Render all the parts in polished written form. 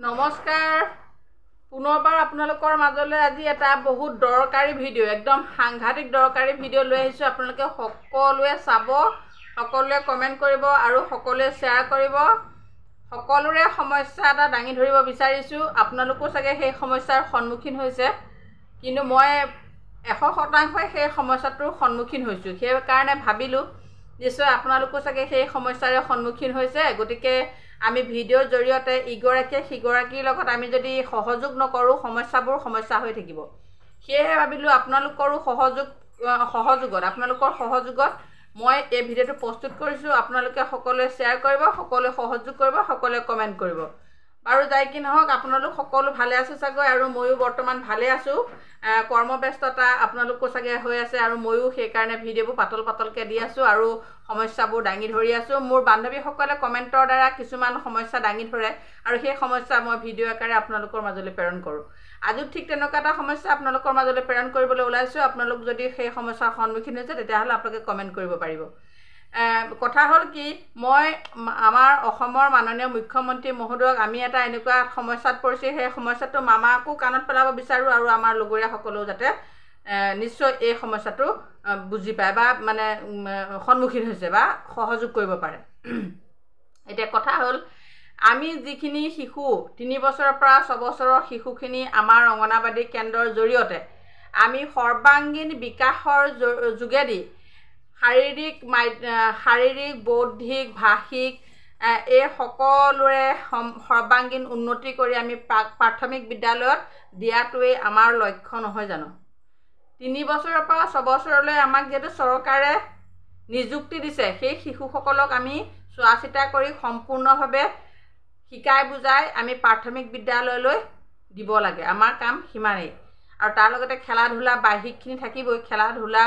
নমস্কাৰ পুনৰবাৰ আপোনালোকৰ মাজলৈ আজি এটা বহুত দৰকাৰী ভিডিঅ' একদম সাংঘাতিক দৰকাৰী ভিডিঅ' লৈ আহিছোঁ। আপোনালোকে সকলোৱে চাব, সকলোৱে কমেণ্ট কৰিব আৰু সকলোৱে শ্বেয়াৰ কৰিব। সকলোৰে সমস্যা এটা দাঙি ধৰিব বিচাৰিছোঁ। আপোনালোকো চাগে সেই সমস্যাৰ সন্মুখীন হৈছে, কিন্তু মই 100% সেই সমস্যাটোৰ সন্মুখীন হৈছোঁ। সেইকাৰণে ভাবিলোঁ নিশ্চয় আপোনালোকো চাগে সেই সমস্যাৰে সন্মুখীন হৈছে। গতিকে আমি ভিডিঅ'ৰ জৰিয়তে ইগৰাকীয়ে সিগৰাকীৰ লগত আমি যদি সহযোগ নকৰোঁ সমস্যাবোৰ সমস্যা হৈ থাকিব। সেয়েহে ভাবিলোঁ আপোনালোকৰ সহযোগত মই এই ভিডিঅ'টো প্ৰস্তুত কৰিছোঁ। আপোনালোকে সকলোৱে শ্বেয়াৰ কৰিব, সকলোৱে সহযোগ কৰিব, সকলোৱে কমেণ্ট কৰিব। বাৰু যাই কি নহওক, আপোনালোক সকলো ভালে আছে চাগৈ, আৰু ময়ো বৰ্তমান ভালে আছোঁ। কৰ্মব্যস্ততা আপোনালোকো চাগে হৈ আছে, আৰু ময়ো সেইকাৰণে ভিডিঅ'বোৰ পাতলকৈ দি আছোঁ আৰু সমস্যাবোৰ দাঙি ধৰি আছোঁ। মোৰ বান্ধৱীসকলে কমেণ্টৰ দ্বাৰা কিছুমান সমস্যা দাঙি ধৰে, আৰু সেই সমস্যা মই ভিডিঅ' আকাৰে আপোনালোকৰ মাজলৈ প্ৰেৰণ কৰোঁ। আজিও ঠিক তেনেকুৱা এটা সমস্যা আপোনালোকৰ মাজলৈ প্ৰেৰণ কৰিবলৈ ওলাইছোঁ। আপোনালোক যদি সেই সমস্যাৰ সন্মুখীন হৈছে তেতিয়াহ'লে আপোনালোকে কমেণ্ট কৰিব পাৰিব। কথা হ'ল কি, মই আমাৰ অসমৰ মাননীয় মুখ্যমন্ত্ৰী মহোদয়ক আমি এটা এনেকুৱা সমস্যাত পৰিছোঁ, সেই সমস্যাটো মামাকো কাণত পেলাব বিচাৰোঁ, আৰু আমাৰ লগৰীয়াসকলেও যাতে নিশ্চয় এই সমস্যাটো বুজি পায় বা মানে সন্মুখীন হৈছে বা সহযোগ কৰিব পাৰে। এতিয়া কথা হ'ল, আমি যিখিনি শিশু 3 বছৰৰ পৰা 6 বছৰৰ শিশুখিনি আমাৰ অংগনাবাদী কেন্দ্ৰৰ জৰিয়তে আমি সৰ্বাংগীন বিকাশৰ যোগেদি শাৰীৰিক, বৌদ্ধিক, ভাষিক এই সকলোৰে সৰ্বাংগীন উন্নতি কৰি আমি প্ৰাথমিক বিদ্যালয়ত দিয়াটোৱেই আমাৰ লক্ষ্য নহয় জানো? 3 বছৰৰ পৰা 6 বছৰলৈ আমাক যিহেতু চৰকাৰে নিযুক্তি দিছে, সেই শিশুসকলক আমি চোৱা চিতা কৰি সম্পূৰ্ণভাৱে শিকাই বুজাই আমি প্ৰাথমিক বিদ্যালয়লৈ দিব লাগে। আমাৰ কাম সিমানেই। আৰু তাৰ লগতে খেলা ধূলা বাহ্যিকখিনি থাকিবই। খেলা ধূলা,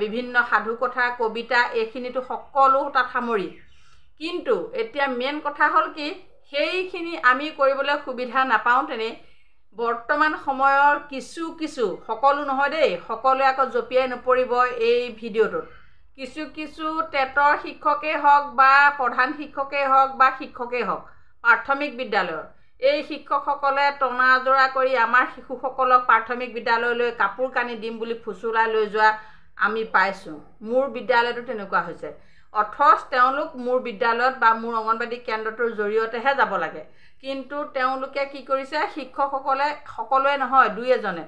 বিভিন্ন সাধু কথা, কবিতা, এইখিনিতো সকলো তাত সামৰি। কিন্তু এতিয়া মেইন কথা হ'ল কি, সেইখিনি আমি কৰিবলৈ সুবিধা নাপাওঁ। তেনে বৰ্তমান সময়ৰ কিছু সকলো নহয় দেই, সকলোৱে আকৌ জঁপিয়াই নপৰিব এই ভিডিঅ'টোত। কিছু টেটৰ শিক্ষকেই হওক বা প্ৰধান শিক্ষকেই হওক বা শিক্ষকেই হওক প্ৰাথমিক বিদ্যালয়ৰ, এই শিক্ষকসকলে টনা আজৰা কৰি আমাৰ শিশুসকলক প্ৰাথমিক বিদ্যালয়লৈ কাপোৰ কানি দিম বুলি ফুচুলাই লৈ যোৱা আমি পাইছোঁ। মোৰ বিদ্যালয়তো তেনেকুৱা হৈছে। অথচ তেওঁলোক মোৰ বিদ্যালয়ত বা মোৰ অংগনবাদী কেন্দ্ৰটোৰ জৰিয়তেহে যাব লাগে। কিন্তু তেওঁলোকে কি কৰিছে, শিক্ষকসকলে সকলোৱে নহয়, 2-এজনে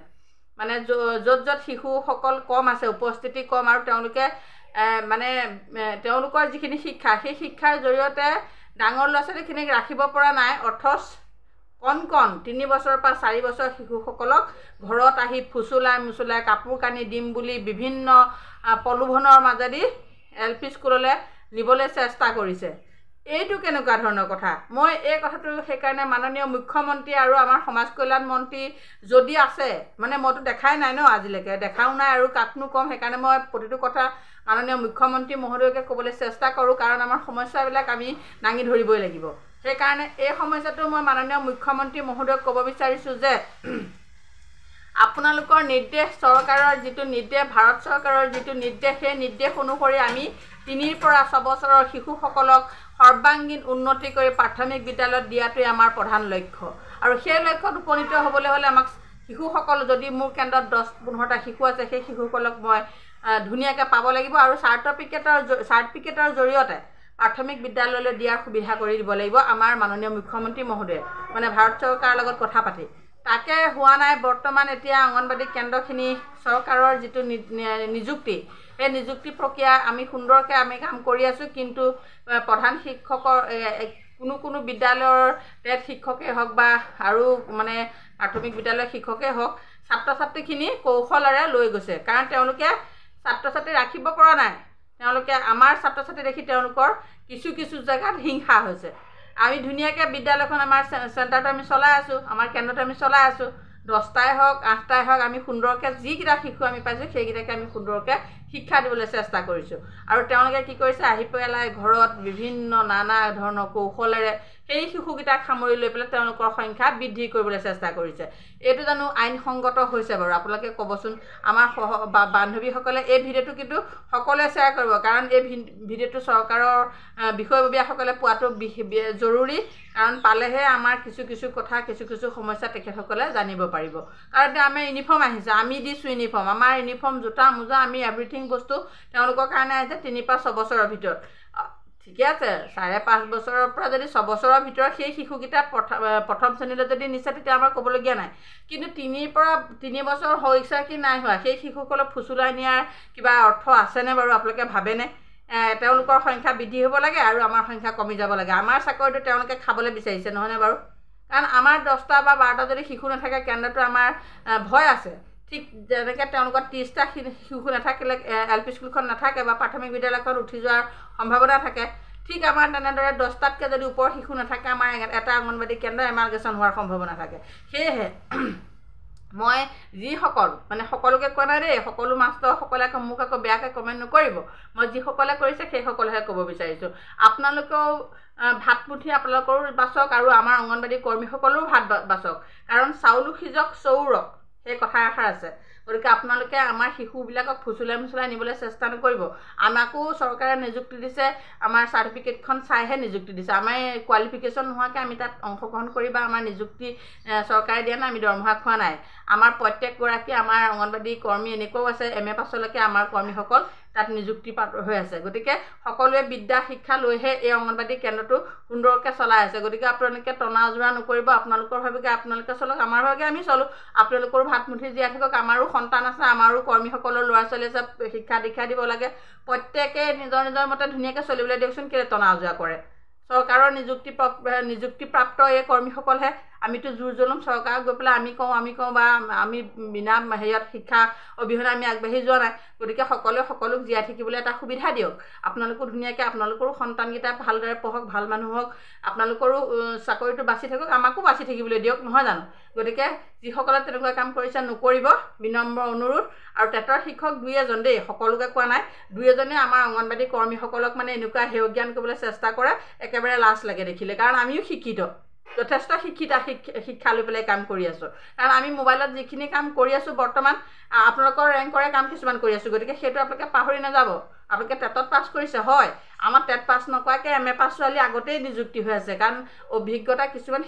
মানে য'ত শিশুসকল কম আছে, উপস্থিতি কম, আৰু তেওঁলোকে তেওঁলোকৰ যিখিনি শিক্ষা, সেই শিক্ষাৰ জৰিয়তে ডাঙৰ ল'ৰা ছোৱালীখিনিক ৰাখিব পৰা নাই। অথচ কণ 3 বছৰৰ পৰা 4 বছৰ শিশুসকলক ঘৰত আহি ফুচুলাই কাপোৰ কানি দিম বুলি বিভিন্ন প্ৰলোভনৰ মাজেদি LP স্কুললৈ নিবলৈ চেষ্টা কৰিছে। এইটো কেনেকুৱা ধৰণৰ কথা? মই এই কথাটো সেইকাৰণে মাননীয় মুখ্যমন্ত্ৰী আৰু আমাৰ সমাজ কল্যাণ মন্ত্ৰী যদি আছে, মানে মইতো দেখাই নাই ন, আজিলৈকে দেখাও নাই আৰু কাকনো ক'ম। সেইকাৰণে মই প্ৰতিটো কথা মাননীয় মুখ্যমন্ত্ৰী মহোদয়কে ক'বলৈ চেষ্টা কৰোঁ, কাৰণ আমাৰ সমস্যাবিলাক আমি দাঙি ধৰিবই লাগিব। সেইকাৰণে এই সমস্যাটো মই মাননীয় মুখ্যমন্ত্ৰী মহোদয়ক ক'ব বিচাৰিছোঁ যে আপোনালোকৰ নিৰ্দেশ, চৰকাৰৰ যিটো নিৰ্দেশ, ভাৰত চৰকাৰৰ যিটো নিৰ্দেশ, সেই নিৰ্দেশ অনুসৰি আমি 3 পৰা 6 বছৰৰ শিশুসকলক সৰ্বাংগীন উন্নতি কৰি প্ৰাথমিক বিদ্যালয়ত দিয়াটোৱে আমাৰ প্ৰধান লক্ষ্য। আৰু সেই লক্ষ্যত উপনীত হ'বলৈ হ'লে আমাক শিশুসকল, যদি মোৰ কেন্দ্ৰত 10-15টা শিশু আছে, সেই শিশুসকলক মই ধুনীয়াকৈ পাব লাগিব, আৰু চাৰ্টিফিকেটৰ জৰিয়তে প্ৰাথমিক বিদ্যালয়লৈ দিয়াৰ সুবিধা কৰি দিব লাগিব আমাৰ মাননীয় মুখ্যমন্ত্ৰী মহোদয়ে, মানে ভাৰত চৰকাৰৰ লগত কথা পাতি। তাকে হোৱা নাই বৰ্তমান। এতিয়া অংগনবাদী কেন্দ্ৰখিনি চৰকাৰৰ যিটো নিযুক্তি, সেই নিযুক্তি প্ৰক্ৰিয়া আমি সুন্দৰকৈ কাম কৰি আছোঁ। কিন্তু প্ৰধান শিক্ষকৰ কোনো বিদ্যালয়ৰ টেট শিক্ষকেই হওক বা আৰু মানে প্ৰাথমিক বিদ্যালয়ৰ শিক্ষকেই হওক, ছাত্ৰ ছাত্ৰীখিনি কৌশলেৰে লৈ গৈছে, কাৰণ তেওঁলোকে ছাত্ৰ ছাত্ৰী ৰাখিব পৰা নাই। তেওঁলোকে আমাৰ ছাত্ৰ ছাত্ৰী দেখি তেওঁলোকৰ কিছু জেগাত হিংসা হৈছে। আমি ধুনীয়াকৈ বিদ্যালয়খন, আমাৰ চেণ্টাৰটো আমি চলাই আছোঁ, আমাৰ কেন্দ্ৰটো আমি চলাই আছোঁ। 10টাই হওক 8টাই হওক, আমি সুন্দৰকৈ যিকেইটা শিশু আমি পাইছোঁ সেইকেইটাকে আমি সুন্দৰকৈ শিক্ষা দিবলৈ চেষ্টা কৰিছোঁ। আৰু তেওঁলোকে কি কৰিছে, আহি পেলাই ঘৰত বিভিন্ন নানা ধৰণৰ কৌশলেৰে সেই শিশুকেইটাক সামৰি লৈ পেলাই তেওঁলোকৰ সংখ্যা বৃদ্ধি কৰিবলৈ চেষ্টা কৰিছে এইটো জানো আইনসংগত হৈছে বাৰু আপোনালোকে ক'বচোন আমাৰ বান্ধৱীসকলে এই ভিডিঅ'টো কিন্তু সকলোৱে শ্বেয়াৰ কৰিব কাৰণ এই ভিডিঅ'টো চৰকাৰৰ বিষয়ববীয়াসকলে পোৱাটো জৰুৰী কাৰণ পালেহে আমাৰ কিছু কথা কিছু সমস্যা তেখেতসকলে জানিব পাৰিব কাৰণ আমাৰ ইউনিফৰ্ম আহিছে আমি দিছোঁ ইউনিফৰ্ম আমাৰ ইউনিফৰ্ম জোতা মোজা আমি এভৰিথিং বস্তু তেওঁলোকৰ কাৰণে আহিছে 3-5 বছৰৰ ভিতৰত ঠিকে আছে 5.5 বছৰৰ পৰা যদি 6 বছৰৰ ভিতৰত সেই শিশুকেইটা প্ৰথম শ্ৰেণীলৈ যদি নিছে তেতিয়া আমাৰ ক'বলগীয়া নাই কিন্তু 3 বছৰ হৈছে কি নাই হোৱা সেই শিশুসকলক ফুচুলাই নিয়াৰ কিবা অৰ্থ আছেনে বাৰু আপোনালোকে ভাবেনে তেওঁলোকৰ সংখ্যা বৃদ্ধি হ'ব লাগে আৰু আমাৰ সংখ্যা কমি যাব লাগে আমাৰ চাকৰিটো তেওঁলোকে খাবলৈ বিচাৰিছে নহয়নে বাৰু কাৰণ আমাৰ 10টা বা 12টা যদি শিশু নাথাকে কেন্দ্ৰটো আমাৰ ভয় আছে ঠিক যেনেকৈ তেওঁলোকৰ 30টা শিশু নাথাকিলে LP স্কুলখন নাথাকে বা প্ৰাথমিক বিদ্যালয়খন উঠি যোৱাৰ সম্ভাৱনা থাকে ঠিক আমাৰ তেনেদৰে 10টাতকৈ যদি ওপৰ শিশু নাথাকে আমাৰ এটা অংগনবাড়ী কেন্দ্ৰ এমালগেশ্যন হোৱাৰ সম্ভাৱনা থাকে সেয়েহে মই যিসকল মানে সকলোকে কোৱা নাই দেই সকলো মাষ্টৰসকলে মোক আকৌ বেয়াকৈ কমেণ্ট নকৰিব মই যিসকলে কৰিছে সেইসকলেহে ক'ব বিচাৰিছোঁ আপোনালোকেও ভাতমুঠি আপোনালোকৰো বাচক আৰু আমাৰ অংগনবাড়ী কৰ্মীসকলেও ভাত বাচক কাৰণ চাউলো সিজক চৌৰক সেই কথা এষাৰ আছে গতিকে আপোনালোকে আমাৰ শিশুবিলাকক ফুচুলাই নিবলৈ চেষ্টা নকৰিব আমাকো চৰকাৰে নিযুক্তি দিছে আমাৰ চাৰ্টিফিকেটখন চাইহে নিযুক্তি দিছে আমাৰ কোৱালিফিকেশ্যন নোহোৱাকৈ আমি তাত অংশগ্ৰহণ কৰি বা আমাৰ নিযুক্তি চৰকাৰে দিয়া নাই আমি দৰমহা খোৱা নাই আমাৰ প্ৰত্যেকগৰাকী আমাৰ অংগনবাড়ী কৰ্মী এনেকুৱাও আছে MA পাছলৈকে আমাৰ কৰ্মীসকল তাত নিযুক্তি হৈ আছে গতিকে সকলোৱে বিদ্যা শিক্ষা লৈহে এই অংগনবাড়ী কেন্দ্ৰটো সুন্দৰকৈ চলাই আছে গতিকে আপোনালোকে টনা জোৰা নকৰিব আপোনালোকৰ ভাবে আপোনালোকে চলক আমাৰ ভাগে আমি চলো আপোনালোকৰ ভাতমুঠি জীয়াই থাকক আমাৰো সন্তান আছে আমাৰো কৰ্মীসকলৰ ল'ৰা ছোৱালী আছে শিক্ষা দীক্ষা দিব লাগে প্ৰত্যেকে নিজৰ মতে ধুনীয়াকৈ চলিবলৈ দিয়কচোন কেলৈ টনা জোৰা কৰে চৰকাৰৰ নিযুক্তিপ্ৰাপ্ত এই কৰ্মীসকলহে আমিতো জোৰ জলম চৰকাৰক গৈ পেলাই আমি কওঁ বা আমি বিনা হেৰিয়ত শিক্ষা অবিহনে আমি আগবাঢ়ি যোৱা নাই গতিকে সকলোক জীয়াই থাকিবলৈ এটা সুবিধা দিয়ক আপোনালোকো ধুনীয়াকৈ আপোনালোকৰো সন্তানকেইটা ভালদৰে পঢ়ক ভাল মানুহ হওক আপোনালোকৰো চাকৰিটো বাচি থাকক আমাকো বাচি থাকিবলৈ দিয়ক নহয় জানো গতিকে যিসকলে তেনেকুৱা কাম কৰিছে নকৰিব বিনম্ৰ অনুৰোধ আৰু টেটৰ শিক্ষক 2-এজন দেই সকলোকে কোৱা নাই 2-এজনে আমাৰ অংগনবাড়ী কৰ্মীসকলক মানে এনেকুৱা হেয় জ্ঞান কৰিবলৈ চেষ্টা কৰে একেবাৰে লাজ লাগে দেখিলে কাৰণ আমিও শিক্ষিত যথেষ্ট শিক্ষা লৈ পেলাই কাম কৰি আছোঁ কাৰণ আমি মোবাইলত যিখিনি কাম কৰি আছোঁ বৰ্তমান আপোনালোকৰ ৰেংকৰে কাম কিছুমান কৰি আছোঁ গতিকে সেইটো আপোনালোকে পাহৰি নাযাব আপোনালোকে টেটত পাছ কৰিছে হয় আমাৰ টেট পাছ নকৰাকৈ MA পাছ ছোৱালী আগতেই নিযুক্তি হৈ আছে কাৰণ অভিজ্ঞতা কিছুমান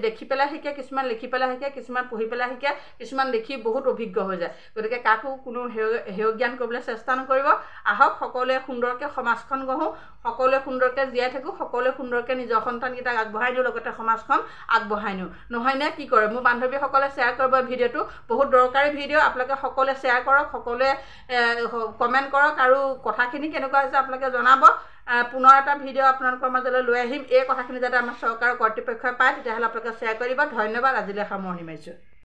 দেখি পেলাই শিকে কিছুমান লিখি পেলাই শিকে কিছুমান পঢ়ি পেলাই শিকে কিছুমান দেখি বহুত অভিজ্ঞ হৈ যায় গতিকে কাকো কোনো হেয় জ্ঞান কৰিবলৈ চেষ্টা নকৰিব আহক সকলোৱে সুন্দৰকৈ সমাজখন গঢ়োঁ সকলোৱে সুন্দৰকৈ জীয়াই থাকোঁ সকলোৱে সুন্দৰকৈ নিজৰ সন্তানকেইটাক আগবঢ়াই দিওঁ লগতে সমাজখন আগবঢ়াই নিওঁ নহয়নে কি কৰে মোৰ বান্ধৱীসকলে শ্বেয়াৰ কৰিব ভিডিঅ'টো বহুত দৰকাৰী ভিডিঅ' আপোনালোকে সকলোৱে শ্বেয়াৰ কৰক সকলোৱে কমেণ্ট কৰক আৰু কথাখিনি কেনেকুৱা হৈছে আপোনালোকে জনাব পুনৰ এটা ভিডিঅ' আপোনালোকৰ মাজলৈ লৈ আহিম এই কথাখিনি যাতে আমাৰ চৰকাৰৰ কৰ্তৃপক্ষই পায় তেতিয়াহ'লে আপোনালোকে শ্বেয়াৰ কৰিব ধন্যবাদ আজিলৈ সামৰণি মাৰিছোঁ